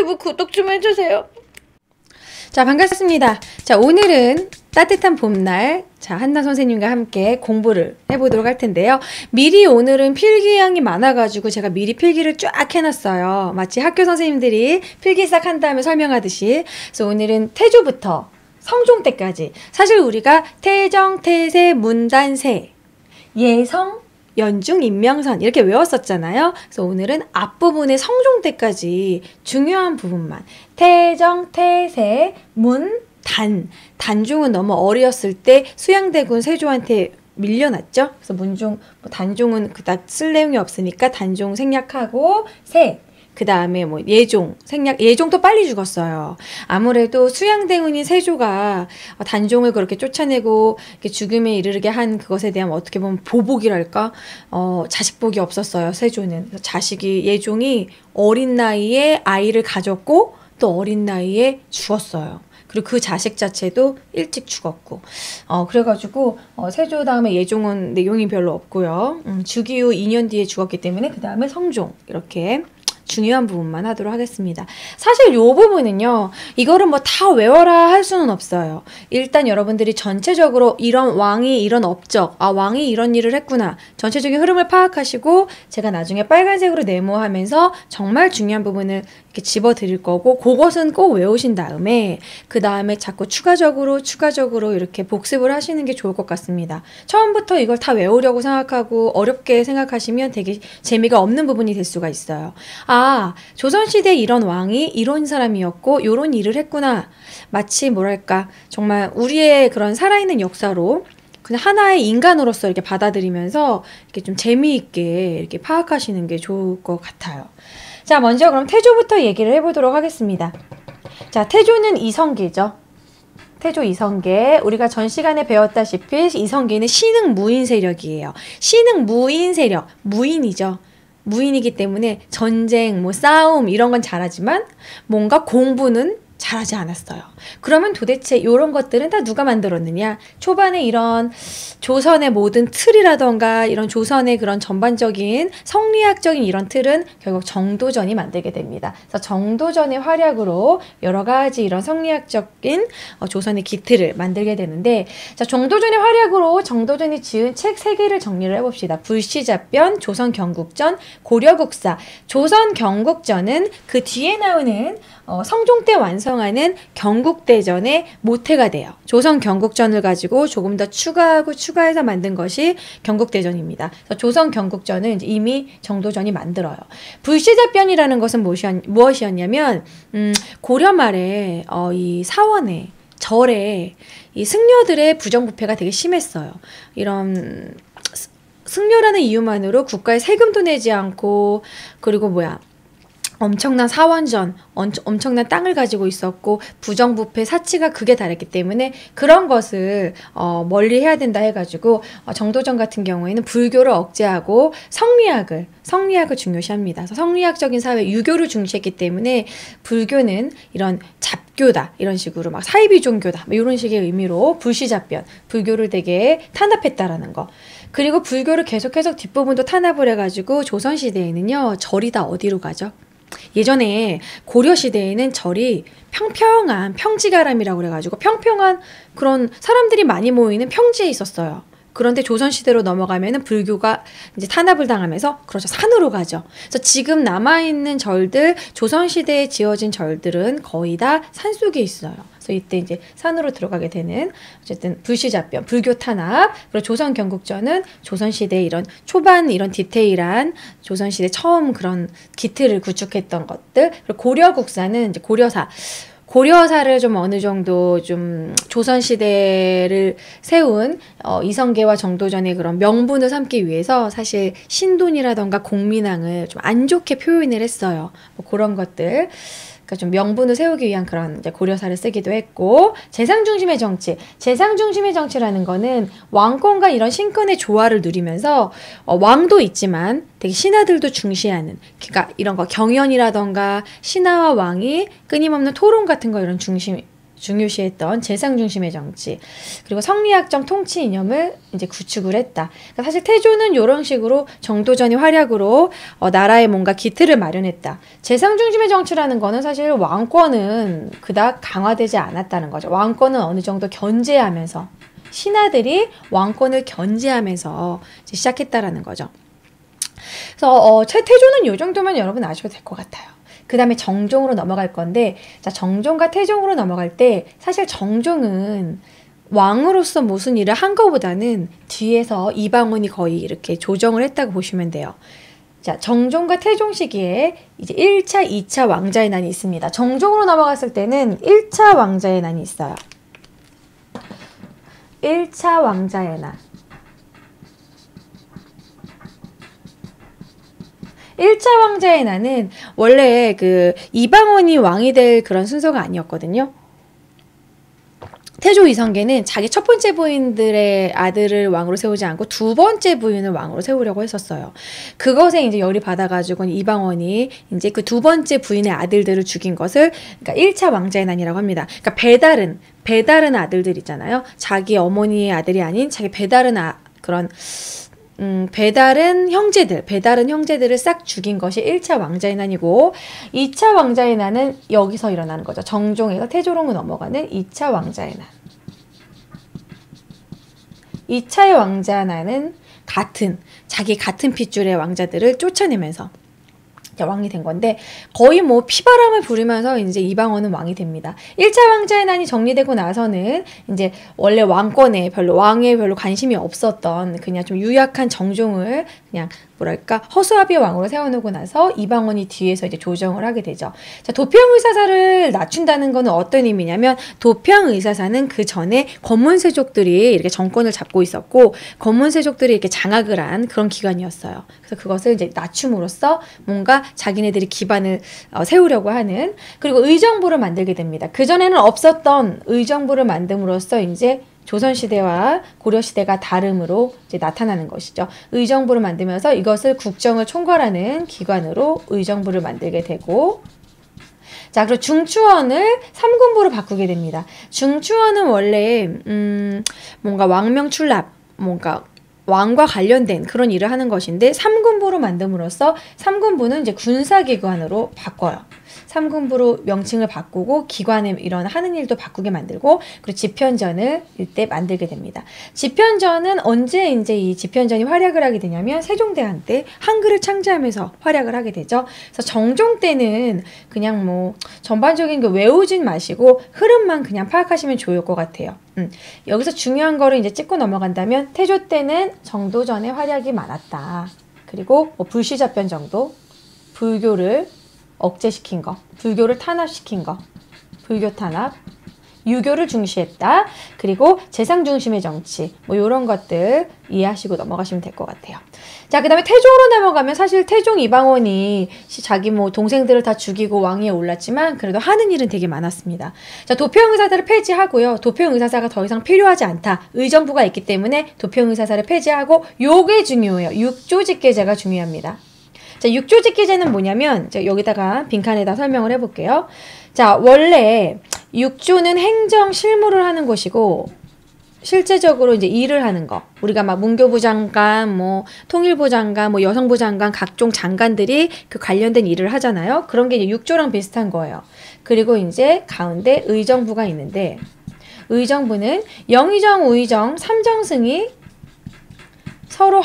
유튜브 구독 좀 해주세요. 자, 반갑습니다. 자, 오늘은 따뜻한 봄날, 자, 한나 선생님과 함께 공부를 해보도록 할 텐데요. 미리 오늘은 필기량이 많아가지고 제가 미리 필기를 쫙 해놨어요. 마치 학교 선생님들이 필기 싹 한 다음에 설명하듯이. 그래서 오늘은 태조부터 성종 때까지. 사실 우리가 태정, 태세, 문단세, 예성, 연중, 인명선 이렇게 외웠었잖아요. 그래서 오늘은 앞부분의 성종 때까지 중요한 부분만 태정, 태세, 문, 단. 단종은 너무 어렸을 때 수양대군 세조한테 밀려났죠. 그래서 문종, 단종은 그닥 쓸 내용이 없으니까 단종 생략하고 세. 그 다음에 뭐 예종 생략, 예종도 빨리 죽었어요. 아무래도 수양대군인 세조가 단종을 그렇게 쫓아내고 이렇게 죽음에 이르게 한 그것에 대한 어떻게 보면 보복이랄까, 자식복이 없었어요. 세조는. 그래서 자식이, 예종이 어린 나이에 아이를 가졌고 또 어린 나이에 죽었어요. 그리고 그 자식 자체도 일찍 죽었고, 그래가지고 세조 다음에 예종은 내용이 별로 없고요. 주기후 2년 뒤에 죽었기 때문에 그 다음에 성종, 이렇게 중요한 부분만 하도록 하겠습니다. 사실 요 부분은요, 이거를 뭐 다 외워라 할 수는 없어요. 일단 여러분들이 전체적으로 이런 왕이 이런 업적, 아, 왕이 이런 일을 했구나, 전체적인 흐름을 파악하시고 제가 나중에 빨간색으로 네모하면서 정말 중요한 부분을 이렇게 집어 드릴 거고, 그것은 꼭 외우신 다음에 그 다음에 자꾸 추가적으로 이렇게 복습을 하시는 게 좋을 것 같습니다. 처음부터 이걸 다 외우려고 생각하고 어렵게 생각하시면 되게 재미가 없는 부분이 될 수가 있어요. 아, 조선시대에 이런 왕이 이런 사람이었고 요런 일을 했구나. 마치 뭐랄까, 정말 우리의 그런 살아있는 역사로 그냥 하나의 인간으로서 이렇게 받아들이면서 이렇게 좀 재미있게 이렇게 파악하시는 게 좋을 것 같아요. 자, 먼저 그럼 태조부터 얘기를 해보도록 하겠습니다. 자, 태조는 이성계죠. 태조 이성계, 우리가 전 시간에 배웠다시피 이성계는 신흥무인 세력이에요. 신흥무인 세력, 무인이죠. 무인이기 때문에 전쟁, 뭐 싸움 이런 건 잘하지만 뭔가 공부는 잘하지 않았어요. 그러면 도대체 이런 것들은 다 누가 만들었느냐? 초반에 이런 조선의 모든 틀이라던가 이런 조선의 그런 전반적인 성리학적인 이런 틀은 결국 정도전이 만들게 됩니다. 그래서 정도전의 활약으로 여러 가지 이런 성리학적인 조선의 기틀을 만들게 되는데, 자, 정도전의 활약으로 정도전이 지은 책 3개를 정리를 해봅시다. 불시잡변, 조선경국전, 고려국사. 조선경국전은 그 뒤에 나오는 성종 때 완성하는 경국대전의 모태가 돼요. 조선 경국전을 가지고 조금 더 추가해서 만든 것이 경국대전입니다. 그래서 조선 경국전은 이제 이미 정도전이 만들어요. 불시잡변이라는 것은 무엇이었냐면, 고려 말에 이 사원에, 절에 이 승려들의 부정부패가 되게 심했어요. 이런 승려라는 이유만으로 국가에 세금도 내지 않고, 그리고 엄청난 사원전, 엄청난 땅을 가지고 있었고 부정부패, 사치가 극에 달했기 때문에 그런 것을 멀리 해야 된다 해가지고 정도전 같은 경우에는 불교를 억제하고 성리학을 중요시합니다. 그래서 성리학적인 사회, 유교를 중시했기 때문에 불교는 이런 잡교다, 이런 식으로 막 사이비 종교다, 이런 식의 의미로 불시잡변, 불교를 되게 탄압했다라는 거. 그리고 불교를 계속해서 뒷부분도 탄압을 해가지고 조선시대에는요, 절이 다 어디로 가죠? 예전에 고려시대에는 절이 평평한 평지가람이라고 그래가지고 평평한 그런 사람들이 많이 모이는 평지에 있었어요. 그런데 조선시대로 넘어가면은 불교가 이제 탄압을 당하면서, 그렇죠, 산으로 가죠. 그래서 지금 남아있는 절들, 조선시대에 지어진 절들은 거의 다 산속에 있어요. 그래서 이때 이제 산으로 들어가게 되는, 어쨌든 불시잡변, 불교 탄압. 그리고 조선 경국전은 조선시대 이런 초반 이런 디테일한 조선시대 처음 그런 기틀을 구축했던 것들. 그리고 고려국사는 이제 고려사를 좀 어느 정도 좀 조선시대를 세운 이성계와 정도전의 그런 명분을 삼기 위해서 사실 신돈이라던가 공민왕을 좀 안 좋게 표현을 했어요. 뭐 그런 것들. 그러니까 좀 명분을 세우기 위한 그런 이제 고려사를 쓰기도 했고, 재상 중심의 정치. 재상 중심의 정치라는 거는 왕권과 이런 신권의 조화를 누리면서 왕도 있지만 되게 신하들도 중시하는, 그러니까 이런 거 경연이라던가 신하와 왕이 끊임없는 토론 같은 거 이런 중요시했던 재상 중심의 정치, 그리고 성리학적 통치 이념을 이제 구축을 했다. 그러니까 사실 태조는 이런 식으로 정도전의 활약으로 나라에 뭔가 기틀을 마련했다. 재상 중심의 정치라는 거는 사실 왕권은 그닥 강화되지 않았다는 거죠. 왕권은 어느 정도 견제하면서, 신하들이 왕권을 견제하면서 이제 시작했다라는 거죠. 그래서 태조는 이 정도면 여러분 아셔도 될 것 같아요. 그 다음에 정종으로 넘어갈 건데, 자, 정종과 태종으로 넘어갈 때 사실 정종은 왕으로서 무슨 일을 한 것보다는 뒤에서 이방원이 거의 이렇게 조정을 했다고 보시면 돼요. 자, 정종과 태종 시기에 이제 1차, 2차 왕자의 난이 있습니다. 정종으로 넘어갔을 때는 1차 왕자의 난이 있어요. 1차 왕자의 난. 1차 왕자의 난은 원래 그 이방원이 왕이 될 그런 순서가 아니었거든요. 태조 이성계는 자기 첫 번째 부인들의 아들을 왕으로 세우지 않고 두 번째 부인을 왕으로 세우려고 했었어요. 그것에 이제 열이 받아가지고 이방원이 이제 그 두 번째 부인의 아들들을 죽인 것을, 그러니까 1차 왕자의 난이라고 합니다. 그러니까 배다른 아들들 있잖아요. 자기 어머니의 아들이 아닌 자기 배다른 배다른 형제들을 싹 죽인 것이 1차 왕자의 난이고, 2차 왕자의 난은 여기서 일어나는 거죠. 정종에서 태조로 넘어가는 2차 왕자의 난. 2차의 왕자의 난은 자기 같은 핏줄의 왕자들을 쫓아내면서 왕이 된 건데, 거의 뭐 피바람을 부리면서 이제 이방원은 왕이 됩니다. 1차 왕자의 난이 정리되고 나서는 이제 원래 왕에 별로 관심이 없었던 그냥 좀 유약한 정종을 그냥 뭐랄까 허수아비 왕으로 세워놓고 나서 이방원이 뒤에서 이제 조정을 하게 되죠. 자, 도평의사사를 낮춘다는 거는 어떤 의미냐면, 도평의사사는 그 전에 검문세족들이 이렇게 정권을 잡고 있었고, 검문세족들이 이렇게 장악을 한 그런 기관이었어요. 그래서 그것을 이제 낮춤으로써 뭔가 자기네들이 기반을 세우려고 하는, 그리고 의정부를 만들게 됩니다. 그전에는 없었던 의정부를 만듦으로써 이제 조선시대와 고려시대가 다름으로 이제 나타나는 것이죠. 의정부를 만들면서 이것을 국정을 총괄하는 기관으로 의정부를 만들게 되고, 자, 그리고 중추원을 3군부로 바꾸게 됩니다. 중추원은 원래 뭔가 왕명출납, 뭔가 왕과 관련된 그런 일을 하는 것인데, 3군부로 만듦으로써 3군부는 이제 군사기관으로 바꿔요. 3군부로 명칭을 바꾸고 기관에 이런 하는 일도 바꾸게 만들고, 그리고 집현전을 이때 만들게 됩니다. 집현전은 언제 이제 이 집현전이 활약을 하게 되냐면, 세종대왕 때 한글을 창제하면서 활약을 하게 되죠. 그래서 정종 때는 그냥 뭐 전반적인 거 외우진 마시고 흐름만 그냥 파악하시면 좋을 것 같아요. 여기서 중요한 거를 이제 짚고 넘어간다면, 태조 때는 정도전의 활약이 많았다. 그리고 뭐 불시잡변 정도, 불교를 억제시킨 거, 불교를 탄압시킨 거, 불교 탄압, 유교를 중시했다. 그리고 재상 중심의 정치, 뭐 이런 것들 이해하시고 넘어가시면 될 것 같아요. 자, 그 다음에 태종으로 넘어가면, 사실 태종 이방원이 자기 뭐 동생들을 다 죽이고 왕위에 올랐지만 그래도 하는 일은 되게 많았습니다. 자, 도평의사사를 폐지하고요. 도평의사사가 더 이상 필요하지 않다. 의정부가 있기 때문에 도평의사사를 폐지하고, 요게 중요해요. 육조직계제가 중요합니다. 자, 육조직계제는 뭐냐면, 자, 여기다가 빈칸에다 설명을 해볼게요. 자, 원래 육조는 행정 실무를 하는 곳이고, 실제적으로 이제 일을 하는 거, 우리가 막 문교부 장관, 뭐 통일부 장관, 뭐 여성부 장관, 각종 장관들이 그 관련된 일을 하잖아요. 그런 게 이제 육조랑 비슷한 거예요. 그리고 이제 가운데 의정부가 있는데, 의정부는 영의정, 우의정, 삼정승이 서로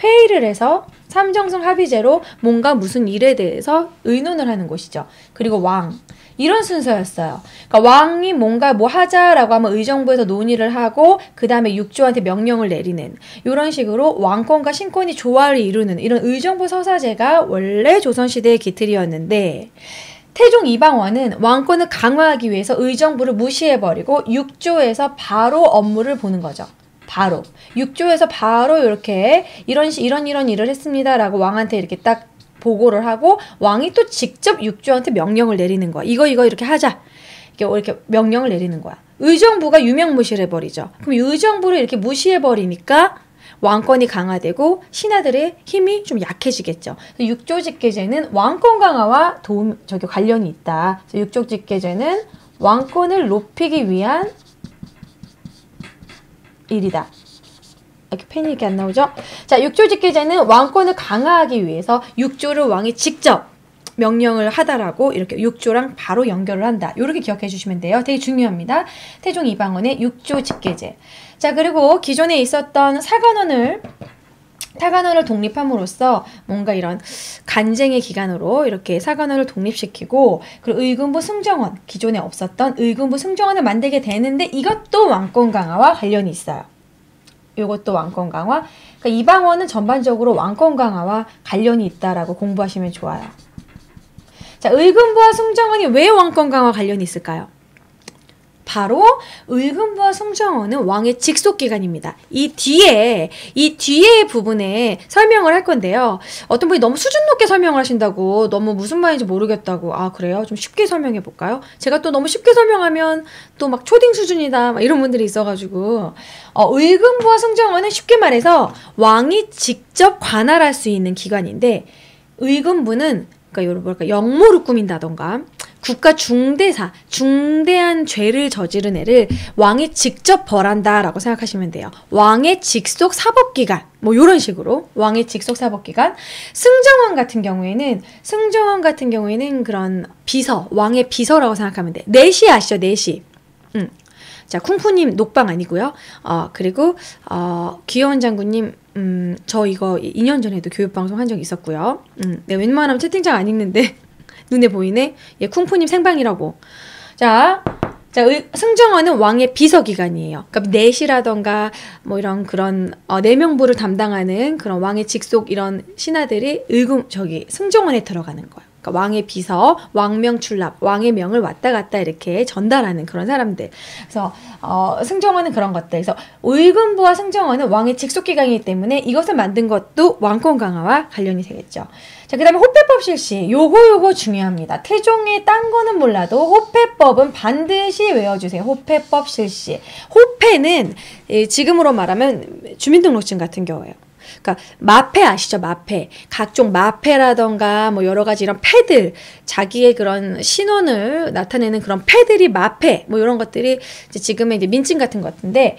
회의를 해서 삼정승 합의제로 뭔가 무슨 일에 대해서 의논을 하는 곳이죠. 그리고 왕, 이런 순서였어요. 그러니까 왕이 뭔가 뭐 하자라고 하면 의정부에서 논의를 하고, 그 다음에 육조한테 명령을 내리는, 이런 식으로 왕권과 신권이 조화를 이루는 이런 의정부 서사제가 원래 조선시대의 기틀이었는데, 태종 이방원은 왕권을 강화하기 위해서 의정부를 무시해버리고 육조에서 바로 업무를 보는 거죠. 바로 육조에서 바로 이렇게 이런 일을 했습니다라고 왕한테 이렇게 딱 보고를 하고, 왕이 또 직접 육조한테 명령을 내리는 거야. 이거 이렇게 하자. 이렇게 명령을 내리는 거야. 의정부가 유명무실해버리죠. 그럼 의정부를 이렇게 무시해버리니까 왕권이 강화되고 신하들의 힘이 좀 약해지겠죠. 육조직계제는 왕권 강화와 관련이 있다. 육조직계제는 왕권을 높이기 위한 일이다. 이렇게 펜이 이렇게 안 나오죠? 자, 육조 직계제는 왕권을 강화하기 위해서 육조를 왕이 직접 명령을 하다라고 이렇게 육조랑 바로 연결을 한다. 이렇게 기억해 주시면 돼요. 되게 중요합니다. 태종 이방원의 육조 직계제. 자, 그리고 기존에 있었던 사관원을 독립함으로써 뭔가 이런 간쟁의 기간으로 이렇게 사관원을 독립시키고, 그리고 의금부 승정원, 기존에 없었던 의금부 승정원을 만들게 되는데, 이것도 왕권 강화와 관련이 있어요. 이것도 왕권 강화. 그러니까 이방원은 전반적으로 왕권 강화와 관련이 있다라고 공부하시면 좋아요. 자, 의금부와 승정원이 왜 왕권 강화 관련이 있을까요? 바로 의금부와 승정원은 왕의 직속기관입니다. 이 뒤에 부분에 설명을 할 건데요. 어떤 분이 너무 수준 높게 설명을 하신다고, 너무 무슨 말인지 모르겠다고. 아, 그래요? 좀 쉽게 설명해 볼까요? 제가 또 너무 쉽게 설명하면 또 막 초딩 수준이다 막 이런 분들이 있어가지고, 의금부와 승정원은 쉽게 말해서 왕이 직접 관할할 수 있는 기관인데, 의금부는 그러니까 역모를 꾸민다던가 국가 중대한 죄를 저지른 애를 왕이 직접 벌한다라고 생각하시면 돼요. 왕의 직속 사법기관, 뭐 이런 식으로 왕의 직속 사법기관. 승정원 같은 경우에는 그런 비서, 왕의 비서라고 생각하면 돼. 내시 아시죠? 내시. 자, 쿵푸님 녹방 아니고요. 그리고 귀여운 장군님, 저 이거 2년 전에도 교육방송 한 적 있었고요. 내가 웬만하면 채팅창 안 읽는데 눈에 보이네. 예, 쿵푸님 생방이라고. 자, 승정원은 왕의 비서기관이에요. 그러니까 내시라던가 뭐 이런 그런 내명부를 담당하는 그런 왕의 직속 이런 신하들이 승정원에 들어가는 거예요. 그러니까 왕의 비서, 왕명 출납, 왕의 명을 왔다 갔다 이렇게 전달하는 그런 사람들. 그래서 승정원은 그런 것들. 그래서 의금부와 승정원은 왕의 직속기관이기 때문에 이것을 만든 것도 왕권 강화와 관련이 되겠죠. 자, 그 다음에 호패법 실시. 요거 중요합니다. 태종의 딴 거는 몰라도 호패법은 반드시 외워주세요. 호패법 실시. 호패는 지금으로 말하면 주민등록증 같은 경우예요. 그러니까 마패 아시죠? 마패. 각종 마패라던가 뭐 여러 가지 이런 패들, 자기의 그런 신원을 나타내는 그런 패들이 마패, 뭐 이런 것들이 이제 지금의 이제 민증 같은 것 같은데,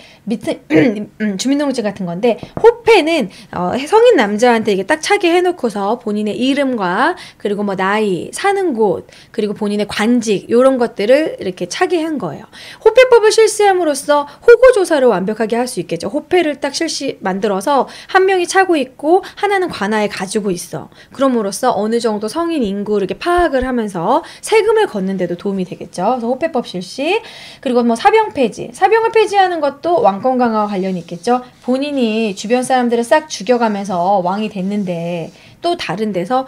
주민등록증 같은 건데, 호패는 성인 남자한테 이게 딱 차게 해놓고서 본인의 이름과 그리고 뭐 나이, 사는 곳, 그리고 본인의 관직 이런 것들을 이렇게 차게 한 거예요. 호패법을 실시함으로써 호구 조사를 완벽하게 할 수 있겠죠. 호패를 딱 만들어서 한 명이 차고 있고 하나는 관아에 가지고 있어. 그럼으로써 어느 정도 성인 인구를 이렇게 파악을 하면서 세금을 걷는 데도 도움이 되겠죠. 그래서 호패법 실시. 그리고 뭐 사병 폐지. 사병을 폐지하는 것도 왕권 강화와 관련이 있겠죠. 본인이 주변 사람들을 싹 죽여가면서 왕이 됐는데 또 다른 데서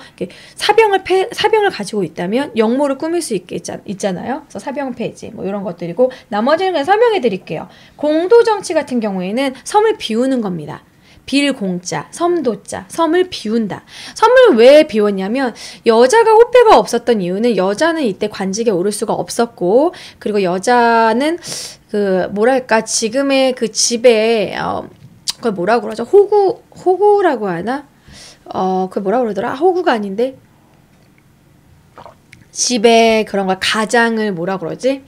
사병을 가지고 있다면 역모를 꾸밀 수 있잖아요. 그래서 사병 폐지 뭐 이런 것들이고, 나머지는 그냥 설명해 드릴게요. 공도 정치 같은 경우에는 섬을 비우는 겁니다. 빌공자, 섬도자, 섬을 비운다. 섬을 왜 비웠냐면 여자가 호패가 없었던 이유는 여자는 이때 관직에 오를 수가 없었고, 그리고 여자는 지금의 그 집에 그걸 뭐라고 그러죠? 호구라고 하나? 그걸 뭐라고 그러더라? 호구가 아닌데 집에 그런 걸 가장을 뭐라고 그러지?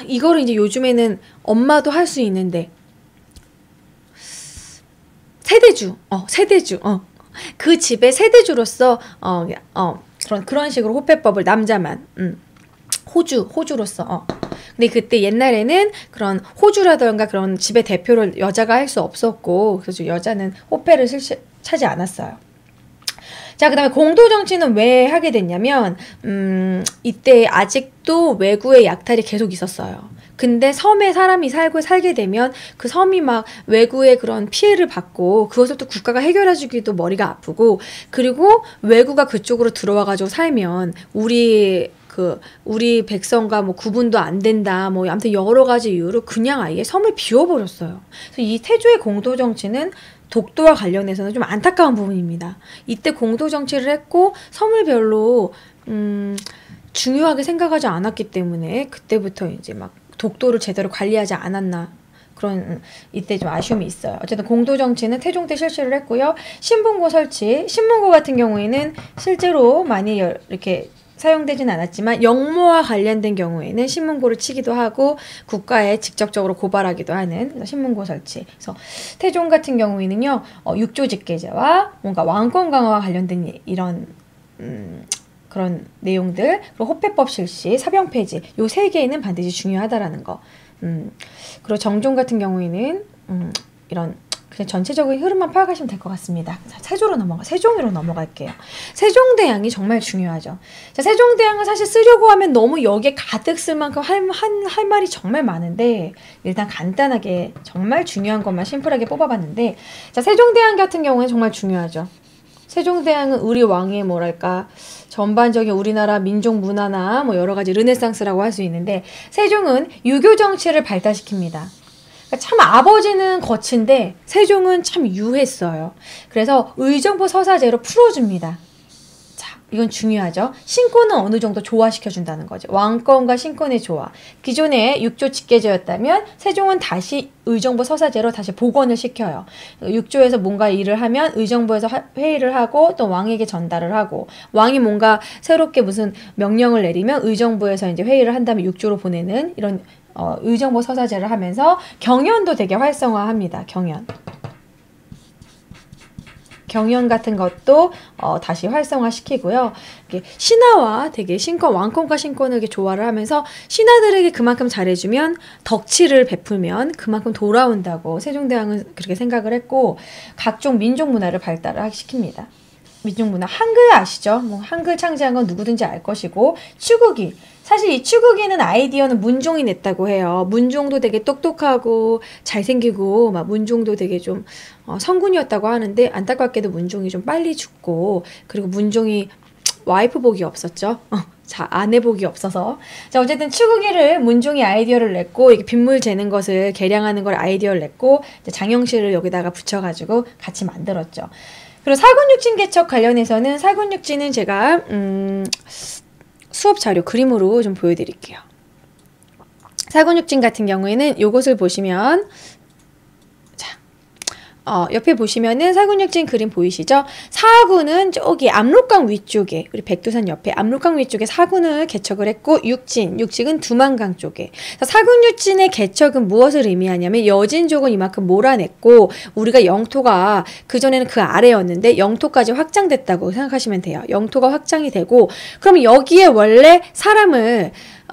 이거를 이제 요즘에는 엄마도 할 수 있는데 세대주. 그 집의 세대주로서 그런 식으로 호패법을 남자만 호주로서 근데 그때 옛날에는 그런 호주라던가 그런 집의 대표를 여자가 할 수 없었고, 그래서 여자는 호패를 차지 않았어요. 자, 그 다음에 공도정치는 왜 하게 됐냐면 이때 아직도 왜구의 약탈이 계속 있었어요. 근데 섬에 사람이 살게 되면 그 섬이 막 왜구의 그런 피해를 받고, 그것을 또 국가가 해결해주기도 머리가 아프고, 그리고 왜구가 그쪽으로 들어와가지고 살면 우리 백성과 뭐 구분도 안 된다, 뭐 아무튼 여러 가지 이유로 그냥 아예 섬을 비워버렸어요. 그래서 이 태조의 공도 정치는 독도와 관련해서는 좀 안타까운 부분입니다. 이때 공도 정치를 했고 섬을 별로 중요하게 생각하지 않았기 때문에 그때부터 이제 막 독도를 제대로 관리하지 않았나, 그런 이때 좀 아쉬움이 있어요. 어쨌든 공도 정치는 태종 때 실시를 했고요. 신분고 설치. 신분고 같은 경우에는 실제로 많이 이렇게 사용되진 않았지만 영모와 관련된 경우에는 신문고를 치기도 하고 국가에 직접적으로 고발하기도 하는 신문고 설치. 그래서 태종 같은 경우에는요, 육조 직계제와 뭔가 왕권 강화와 관련된 이런 그런 내용들, 그리고 호패법 실시, 사병 폐지, 요 세 개는 반드시 중요하다라는 거. 그리고 정종 같은 경우에는 이런 그냥 전체적인 흐름만 파악하시면 될 것 같습니다. 자, 세종으로 넘어갈게요. 세종대왕이 정말 중요하죠. 자, 세종대왕은 사실 쓰려고 하면 너무 여기에 가득 쓸 만큼 할 말이 정말 많은데, 일단 간단하게 정말 중요한 것만 심플하게 뽑아봤는데, 자, 세종대왕 같은 경우는 정말 중요하죠. 세종대왕은 우리 왕의 뭐랄까, 전반적인 우리나라 민족 문화나 뭐 여러 가지 르네상스라고 할 수 있는데, 세종은 유교 정치를 발달시킵니다. 참 아버지는 거친데 세종은 참 유했어요. 그래서 의정부 서사제로 풀어줍니다. 자, 이건 중요하죠. 신권은 어느 정도 조화시켜준다는 거죠. 왕권과 신권의 조화. 기존에 육조 직계제였다면 세종은 다시 의정부 서사제로 다시 복원을 시켜요. 육조에서 뭔가 일을 하면 의정부에서 회의를 하고 또 왕에게 전달을 하고, 왕이 뭔가 새롭게 무슨 명령을 내리면 의정부에서 이제 회의를 한 다음에 육조로 보내는 이런 의정부 서사제를 하면서 경연도 되게 활성화합니다. 경연 같은 것도 다시 활성화시키고요. 이게 신하와 되게 왕권과 신권을 이렇게 조화를 하면서 신하들에게 그만큼 잘해주면, 덕치를 베풀면 그만큼 돌아온다고 세종대왕은 그렇게 생각을 했고, 각종 민족 문화를 발달을 시킵니다. 민족문화, 한글 아시죠? 뭐 한글 창제한 건 누구든지 알 것이고, 추구기. 사실 이 추구기는 아이디어는 문종이 냈다고 해요. 문종도 되게 똑똑하고 잘생기고 막 문종도 되게 좀 성군이었다고 하는데, 안타깝게도 문종이 좀 빨리 죽고, 그리고 문종이 와이프 복이 없었죠. 자, 아내 복이 없어서. 자, 어쨌든 추구기를 문종이 아이디어를 냈고, 이게 빗물 재는 것을 계량하는 걸 아이디어를 냈고, 이제 장영실을 여기다가 붙여가지고 같이 만들었죠. 그리고 사군육진 개척 관련해서는, 사군육진은 제가 수업 자료 그림으로 좀 보여드릴게요. 사군육진 같은 경우에는 요것을 보시면, 옆에 보시면은 사군육진 그림 보이시죠? 사군은 저기 압록강 위쪽에, 우리 백두산 옆에 압록강 위쪽에 사군을 개척을 했고, 육진은 두만강 쪽에. 사군육진의 개척은 무엇을 의미하냐면, 여진족은 이만큼 몰아냈고, 우리가 영토가 그전에는 그 아래였는데 영토까지 확장됐다고 생각하시면 돼요. 영토가 확장이 되고, 그럼 여기에 원래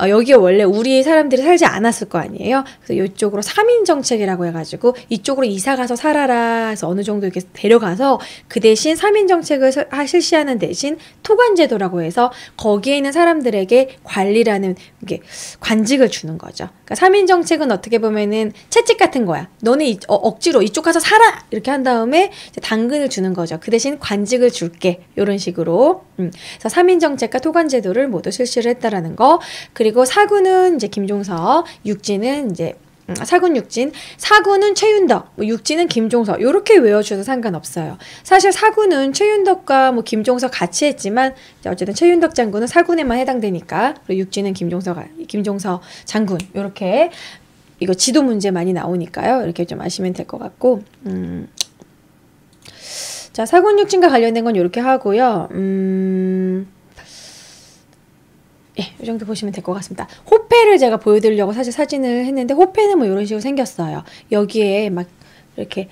여기에 원래 우리 사람들이 살지 않았을 거 아니에요. 그래서 이쪽으로 3인 정책이라고 해가지고 이쪽으로 이사가서 살아라 해서 어느 정도 이렇게 데려가서, 그 대신 3인 정책을 실시하는 대신 토관제도라고 해서 거기에 있는 사람들에게 관리라는 이게 관직을 주는 거죠. 그러니까 3인 정책은 어떻게 보면은 채찍 같은 거야. 너네 억지로 이쪽 가서 살아! 이렇게 한 다음에 이제 당근을 주는 거죠. 그 대신 관직을 줄게. 이런 식으로. 그래서 3인 정책과 토관제도를 모두 실시를 했다라는 거. 그리고 사군은 이제 김종서, 육진은 이제 사군 육진, 사군은 최윤덕, 육진은 김종서, 요렇게 외워주셔도 상관없어요. 사실 사군은 최윤덕과 김종서 같이 했지만, 어쨌든 최윤덕 장군은 사군에만 해당되니까, 그리고 육진은 김종서 장군, 요렇게, 이거 지도 문제 많이 나오니까요. 이렇게 좀 아시면 될 것 같고, 자, 사군 육진과 관련된 건 요렇게 하고요. 예, 이 정도 보시면 될 것 같습니다. 호패를 제가 보여드리려고 사실 사진을 했는데, 호패는 이런 식으로 생겼어요. 여기에 막 이렇게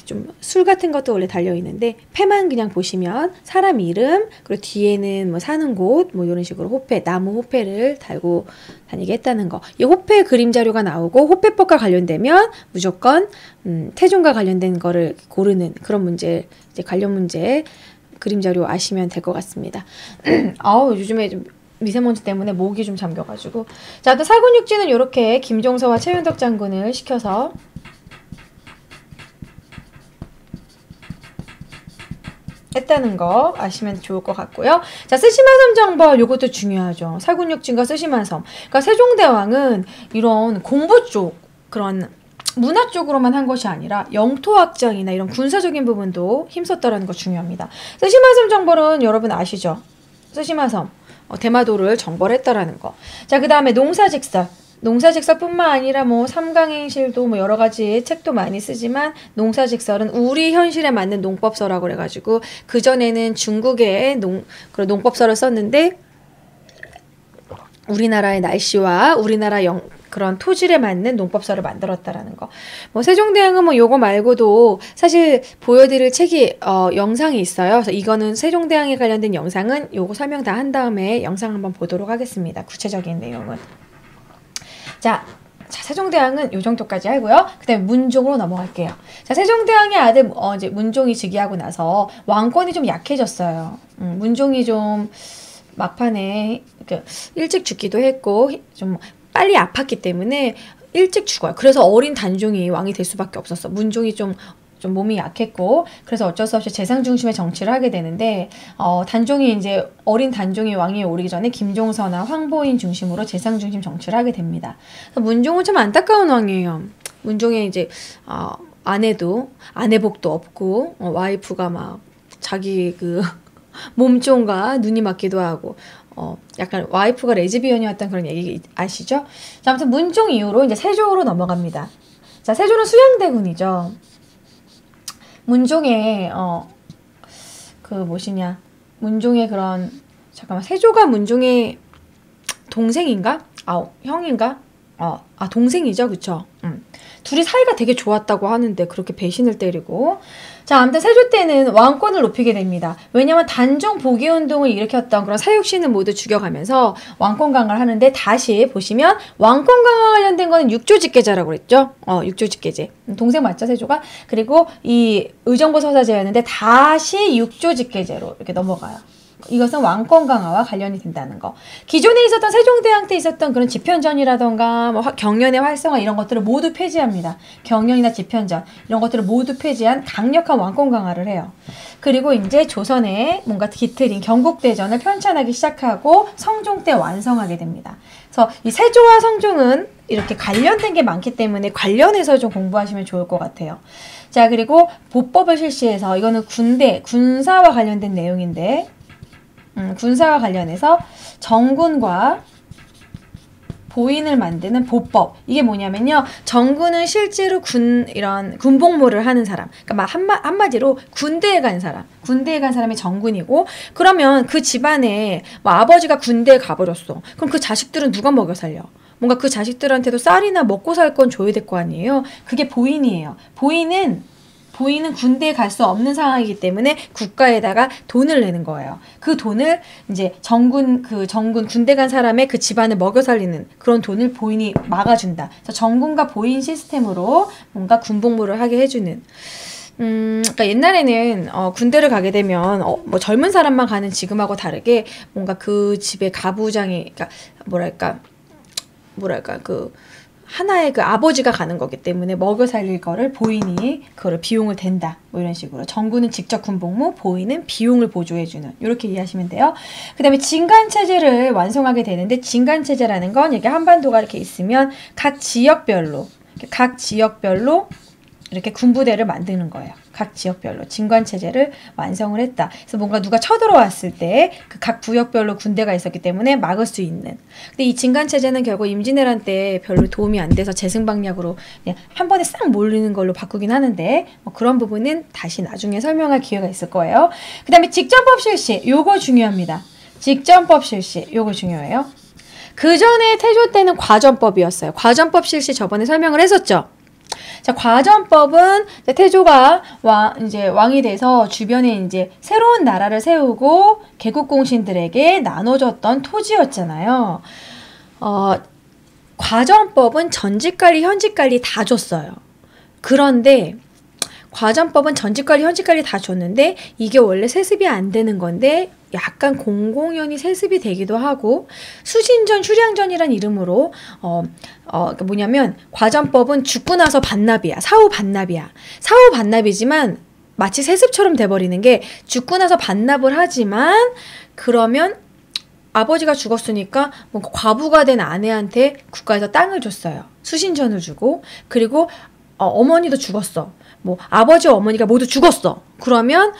좀 술 같은 것도 원래 달려있는데, 패만 그냥 보시면 사람 이름, 그리고 뒤에는 사는 곳, 이런 식으로 호패, 나무 호패를 달고 다니게 했다는 거. 이 호패 그림 자료가 나오고, 호패법과 관련되면 무조건 태종과 관련된 거를 고르는 그런 문제, 이제 관련 문제 그림 자료 아시면 될 것 같습니다. 요즘에 좀 미세먼지 때문에 목이 좀 잠겨가지고. 자, 또 사군육진은 이렇게 김종서와 최윤덕 장군을 시켜서 했다는 거 아시면 좋을 것 같고요. 자, 쓰시마섬 정벌, 요것도 중요하죠. 사군육진과 쓰시마섬. 그러니까 세종대왕은 이런 공부 쪽, 그런 문화 쪽으로만 한 것이 아니라 영토 확장이나 이런 군사적인 부분도 힘썼다라는 거 중요합니다. 쓰시마섬 정벌은 여러분 아시죠? 쓰시마섬. 대마도를 정벌했다라는 거. 자, 그 다음에 농사직설뿐만 아니라 삼강행실도 여러 가지 책도 많이 쓰지만, 농사직설은 우리 현실에 맞는 농법서라고 그래가지고, 그전에는 중국의 농법서를 썼는데, 우리나라의 날씨와 우리나라 그런 토질에 맞는 농법서를 만들었다라는 거. 뭐 세종대왕은 뭐 요거 말고도 사실 보여드릴 책이 영상이 있어요. 그래서 이거는 세종대왕에 관련된 영상은 요거 설명 다 한 다음에 영상 한번 보도록 하겠습니다. 구체적인 내용은. 자, 세종대왕은 요 정도까지 하고요. 그 다음에 문종으로 넘어갈게요. 자, 세종대왕의 아들 이제 문종이 즉위하고 나서 왕권이 좀 약해졌어요. 문종이 좀 막판에 일찍 죽기도 했고 좀 빨리 아팠기 때문에 일찍 죽어요. 그래서 어린 단종이 왕이 될 수밖에 없었어. 문종이 좀 몸이 약했고 그래서 어쩔 수 없이 재상 중심의 정치를 하게 되는데 단종이 이제 어린 단종이 왕위에 오르기 전에 김종서나 황보인 중심으로 재상 중심 정치를 하게 됩니다. 문종은 참 안타까운 왕이에요. 문종의 이제 아내복도 없고 와이프가 막 자기 그 몸종과 눈이 맞기도 하고 약간 와이프가 레즈비언이었던 그런 얘기 아시죠? 자, 아무튼 문종 이후로 이제 세조로 넘어갑니다. 자, 세조는 수양대군이죠. 문종의 문종의 그런 세조가 문종의 동생인가? 형인가? 동생이죠, 그쵸? 둘이 사이가 되게 좋았다고 하는데 그렇게 배신을 때리고. 자, 아무튼 세조 때는 왕권을 높이게 됩니다. 왜냐면 단종 복위 운동을 일으켰던 그런 사육신을 모두 죽여가면서 왕권 강화를 하는데, 다시 보시면 왕권 강화 관련된 거는 육조직계제라고 그랬죠. 육조직계제. 동생 맞죠, 세조가? 그리고 이 의정부 서사제였는데 다시 육조직계제로 이렇게 넘어가요. 이것은 왕권 강화와 관련이 된다는 거. 기존에 있었던 세종대왕 때 있었던 그런 집현전이라던가 뭐 경연의 활성화 이런 것들을 모두 폐지합니다. 경연이나 집현전 이런 것들을 모두 폐지한 강력한 왕권 강화를 해요. 그리고 이제 조선의 뭔가 기틀인 경국대전을 편찬하기 시작하고 성종 때 완성하게 됩니다. 그래서 이 세조와 성종은 이렇게 관련된 게 많기 때문에 관련해서 좀 공부하시면 좋을 것 같아요. 자, 그리고 보법을 실시해서, 이거는 군사와 관련된 내용인데, 군사와 관련해서 정군과 보인을 만드는 보법. 이게 뭐냐면요, 정군은 실제로 이런 군복무를 하는 사람, 그러니까 한마디로 군대에 간 사람이 정군이고, 그러면 그 집안에 뭐 아버지가 군대에 가버렸어. 그럼 그 자식들은 누가 먹여 살려? 뭔가 그 자식들한테도 쌀이나 먹고 살 건 줘야 될 거 아니에요. 그게 보인이에요. 보인은 군대에 갈 수 없는 상황이기 때문에 국가에다가 돈을 내는 거예요. 그 돈을 이제 정군 군대 간 사람의 그 집안을 먹여 살리는 그런 돈을 보인이 막아준다. 그래서 정군과 보인 시스템으로 뭔가 군복무를 하게 해주는. 그러니까 옛날에는 군대를 가게 되면 뭐 젊은 사람만 가는 지금하고 다르게 뭔가 그 집의 가부장이, 그러니까 뭐랄까 하나의 그 아버지가 가는 거기 때문에 먹여 살릴 거를 보인이 그거를 비용을 댄다. 뭐 이런 식으로. 정군은 직접 군복무, 보인은 비용을 보조해주는. 이렇게 이해하시면 돼요. 그 다음에 진간체제를 완성하게 되는데, 진간체제라는 건 이렇게 한반도가 이렇게 있으면 각 지역별로 이렇게 군부대를 만드는 거예요. 각 지역별로 진관체제를 완성을 했다. 그래서 뭔가 누가 쳐들어왔을 때 그 각 구역별로 군대가 있었기 때문에 막을 수 있는. 근데 이 진관체제는 결국 임진왜란 때 별로 도움이 안 돼서 재승방약으로 그냥 한 번에 싹 몰리는 걸로 바꾸긴 하는데, 뭐 그런 부분은 다시 나중에 설명할 기회가 있을 거예요. 그 다음에 직전법 실시. 요거 중요합니다. 직전법 실시. 요거 중요해요. 그 전에 태조 때는 과전법이었어요. 과전법 실시 저번에 설명을 했었죠. 자, 과전법은 태조가 왕이 돼서 주변에 이제 새로운 나라를 세우고 개국공신들에게 나눠줬던 토지였잖아요. 과전법은 전직관리, 현직관리 다 줬어요. 그런데 과전법은 전직관리, 현직관리 다 줬는데 이게 원래 세습이 안 되는 건데 약간 공공연히 세습이 되기도 하고, 수신전, 휴량전이란 이름으로 뭐냐면 과전법은 죽고 나서 반납이야. 사후 반납이지만 마치 세습처럼 돼버리는 게, 죽고 나서 반납을 하지만 그러면 아버지가 죽었으니까 뭐 과부가 된 아내한테 국가에서 땅을 줬어요. 수신전을 주고. 그리고 어머니도 죽었어. 뭐 아버지와 어머니가 모두 죽었어. 그러면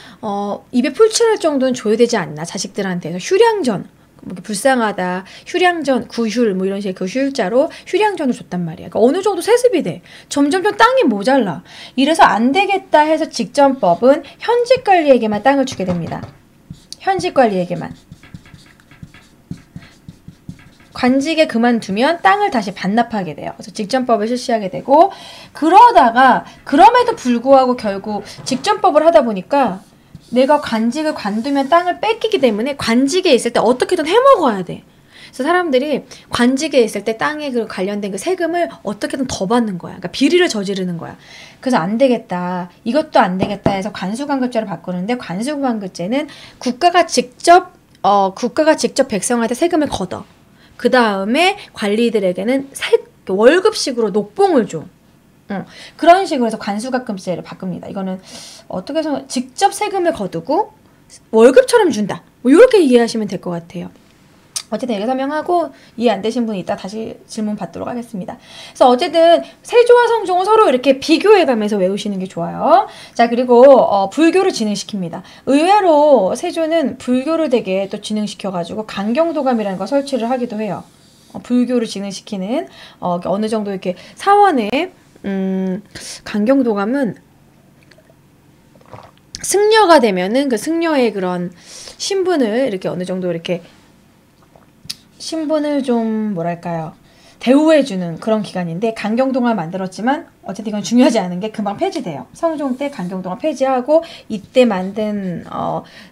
입에 풀칠할 정도는 줘야 되지 않나, 자식들한테. 그래서 휴량전, 뭐 불쌍하다, 휴량전, 구휴 뭐 이런 식의 그 휴일자로 휴량전을 줬단 말이야. 그러니까 어느 정도 세습이 돼. 점점점 땅이 모자라. 이래서 안 되겠다 해서 직전법은 현직관리에게만 땅을 주게 됩니다. 현직관리에게만. 관직에 그만두면 땅을 다시 반납하게 돼요. 그래서 직전법을 실시하게 되고, 그러다가 그럼에도 불구하고 결국 직전법을 하다 보니까 내가 관직을 관두면 땅을 뺏기기 때문에 관직에 있을 때 어떻게든 해먹어야 돼. 그래서 사람들이 관직에 있을 때 땅에 그 관련된 그 세금을 어떻게든 더 받는 거야. 그러니까 비리를 저지르는 거야. 그래서 안 되겠다. 이것도 안 되겠다 해서 관수관급제를 바꾸는데, 관수관급제는 국가가 직접 백성한테 세금을 걷어. 그 다음에 관리들에게는 월급식으로 녹봉을 줘. 그런 식으로 해서 관수가금제를 바꿉니다. 이거는 어떻게 해서 직접 세금을 거두고 월급처럼 준다. 뭐 이렇게 이해하시면 될 것 같아요. 어쨌든 이렇게 설명하고 이해 안 되신 분이 있다 다시 질문 받도록 하겠습니다. 그래서 어쨌든 세조와 성종은 서로 이렇게 비교해가면서 외우시는 게 좋아요. 자, 그리고 불교를 진흥시킵니다. 의외로 세조는 불교를 되게 또 진흥시켜가지고 강경도감이라는 거 설치를 하기도 해요. 불교를 진흥시키는 어느 정도 이렇게 사원에 강경도감은 승려가 되면은 그 승려의 그런 신분을 이렇게 어느 정도 이렇게 신분을 좀 뭐랄까요, 대우해주는 그런 기관인데, 강경동을 만들었지만 어쨌든 이건 중요하지 않은 게 금방 폐지돼요. 성종 때 강경동을 폐지하고 이때 만든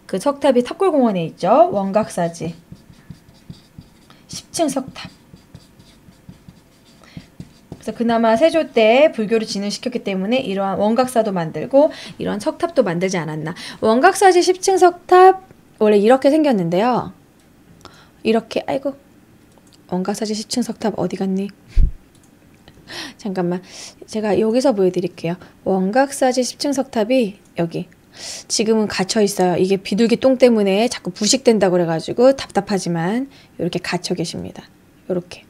그 석탑이 탑골공원에 있죠. 원각사지 10층 석탑. 그래서 그나마 세조 때 불교를 진흥시켰기 때문에 이러한 원각사도 만들고 이러한 석탑도 만들지 않았나. 원각사지 10층 석탑 원래 이렇게 생겼는데요. 이렇게, 아이고, 원각사지 10층 석탑 어디 갔니? 잠깐만, 제가 여기서 보여드릴게요. 원각사지 10층 석탑이 여기 지금은 갇혀 있어요. 이게 비둘기 똥 때문에 자꾸 부식된다고 그래가지고 답답하지만 이렇게 갇혀 계십니다. 이렇게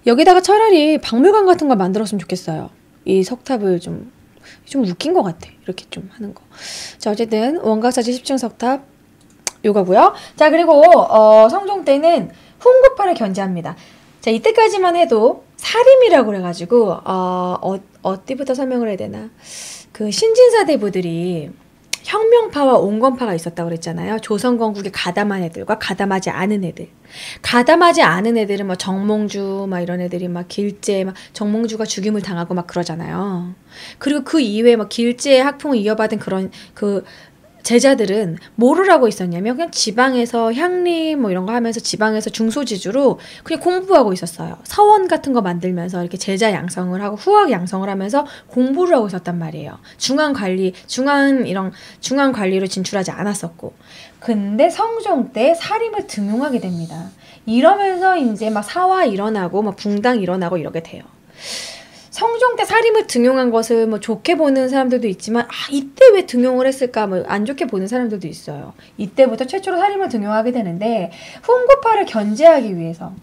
여기다가 차라리 박물관 같은 걸 만들었으면 좋겠어요. 이 석탑을 좀 웃긴 것 같아. 이렇게 좀 하는 거. 자, 어쨌든 원각사지 10층 석탑 요거고요. 자, 그리고 성종 때는 훈구파를 견제합니다. 자, 이때까지만 해도 사림이라고 그래가지고 어디부터 설명을 해야 되나, 그 신진사대부들이 혁명파와 온건파가 있었다고 그랬잖아요. 조선건국에 가담한 애들과 가담하지 않은 애들. 가담하지 않은 애들은 뭐 정몽주 막 이런 애들이 막 길제 막 정몽주가 죽임을 당하고 막 그러잖아요. 그리고 그 이외에 막 길제의 학풍을 이어받은 그런 그 제자들은 뭐를 하고 있었냐면 그냥 지방에서 향림 뭐 이런 거 하면서 지방에서 중소지주로 그냥 공부하고 있었어요. 서원 같은 거 만들면서 이렇게 제자 양성을 하고 후학 양성을 하면서 공부를 하고 있었단 말이에요. 중앙 관리로 진출하지 않았었고. 근데 성종 때 사림을 등용하게 됩니다. 이러면서 이제 막 사화 일어나고 막 붕당 일어나고 이렇게 돼요. 성종 때 사림을 등용한 것을 뭐 좋게 보는 사람들도 있지만, 이때 왜 등용을 했을까 뭐 안 좋게 보는 사람들도 있어요. 이때부터 최초로 사림을 등용하게 되는데, 훈구파를 견제하기 위해서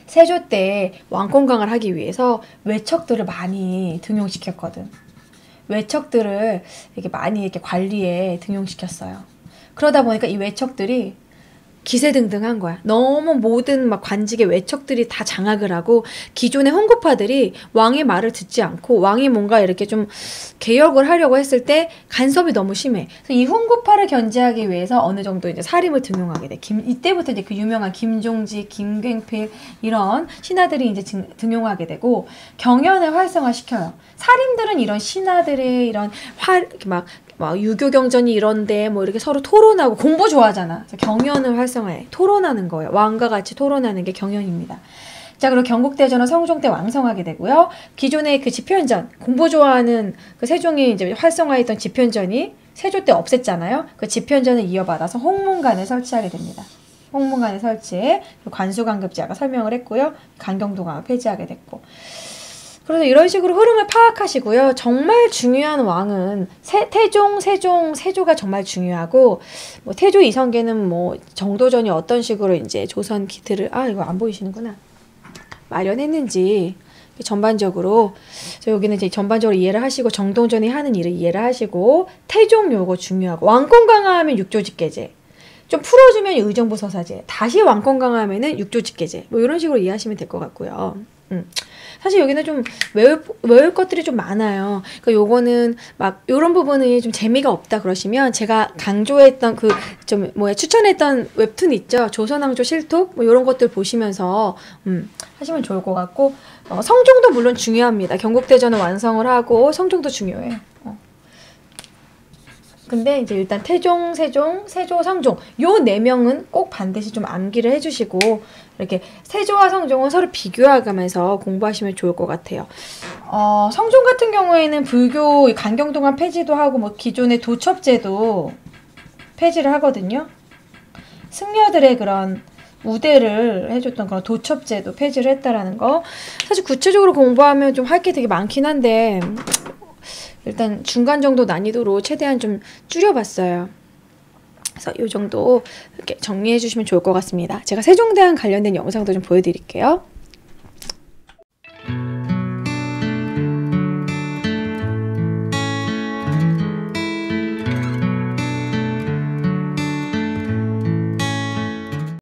세조 때 왕권강을 하기 위해서 외척들을 많이 등용시켰거든. 외척들을 이렇게 많이 이렇게 관리에 등용시켰어요. 그러다 보니까 이 외척들이 기세등등한 거야. 너무 모든 막 관직의 외척들이 다 장악을 하고, 기존의 훈구파들이 왕의 말을 듣지 않고 왕이 뭔가 이렇게 좀 개혁을 하려고 했을 때 간섭이 너무 심해. 그래서 이 훈구파를 견제하기 위해서 어느 정도 이제 사림을 등용하게 돼. 이때부터 이제 그 유명한 김종지, 김굉필 이런 신하들이 이제 등용하게 되고 경연을 활성화시켜요. 사림들은 이런 신하들의 이런 이렇게 막 유교 경전이 이런데 뭐 이렇게 서로 토론하고 공부 좋아하잖아. 그래서 경연을 활성화해. 토론하는 거예요. 왕과 같이 토론하는 게 경연입니다. 자, 그리고 경국대전은 성종 때 왕성하게 되고요. 기존의 그 집현전, 공부 좋아하는 그 세종이 이제 활성화했던 집현전이 세조 때 없앴잖아요. 그 집현전을 이어받아서 홍문관을 설치하게 됩니다. 홍문관을 설치해 관수관급제 아까 설명을 했고요. 강경도감을 폐지하게 됐고. 그래서 이런 식으로 흐름을 파악하시고요. 정말 중요한 왕은 태종, 세조가 정말 중요하고, 뭐 태조 이성계는 뭐 정도전이 어떤 식으로 이제 조선 기틀을 이거 안 보이시는구나. 마련했는지 전반적으로 여기는 이제 전반적으로 이해를 하시고, 정동전이 하는 일을 이해를 하시고, 태종 요거 중요하고, 왕권 강화하면 육조직계제, 좀 풀어주면 의정부 서사제, 다시 왕권 강화하면은 육조직계제, 뭐 이런 식으로 이해하시면 될 것 같고요. 사실 여기는 좀 외울 것들이 좀 많아요. 그러니까 요거는 막 요런 부분이 좀 재미가 없다 그러시면 제가 강조했던 그 좀 추천했던 웹툰 있죠. 조선왕조 실톡 뭐 요런 것들 보시면서 하시면 좋을 것 같고 성종도 물론 중요합니다. 경국대전을 완성을 하고 성종도 중요해요. 근데 이제 일단 태종, 세종, 세조, 성종 요 네 명은 꼭 반드시 좀 암기를 해주시고 이렇게 세조와 성종은 서로 비교해가면서 공부하시면 좋을 것 같아요. 성종 같은 경우에는 불교 강경동안 폐지도 하고 뭐 기존의 도첩제도 폐지를 하거든요. 승려들의 그런 우대를 해줬던 그런 도첩제도 폐지를 했다라는 거. 사실 구체적으로 공부하면 좀 할 게 되게 많긴 한데 일단 중간 정도 난이도로 최대한 좀 줄여봤어요. 그래서 이 정도 이렇게 정리해 주시면 좋을 것 같습니다. 제가 세종대왕 관련된 영상도 좀 보여드릴게요.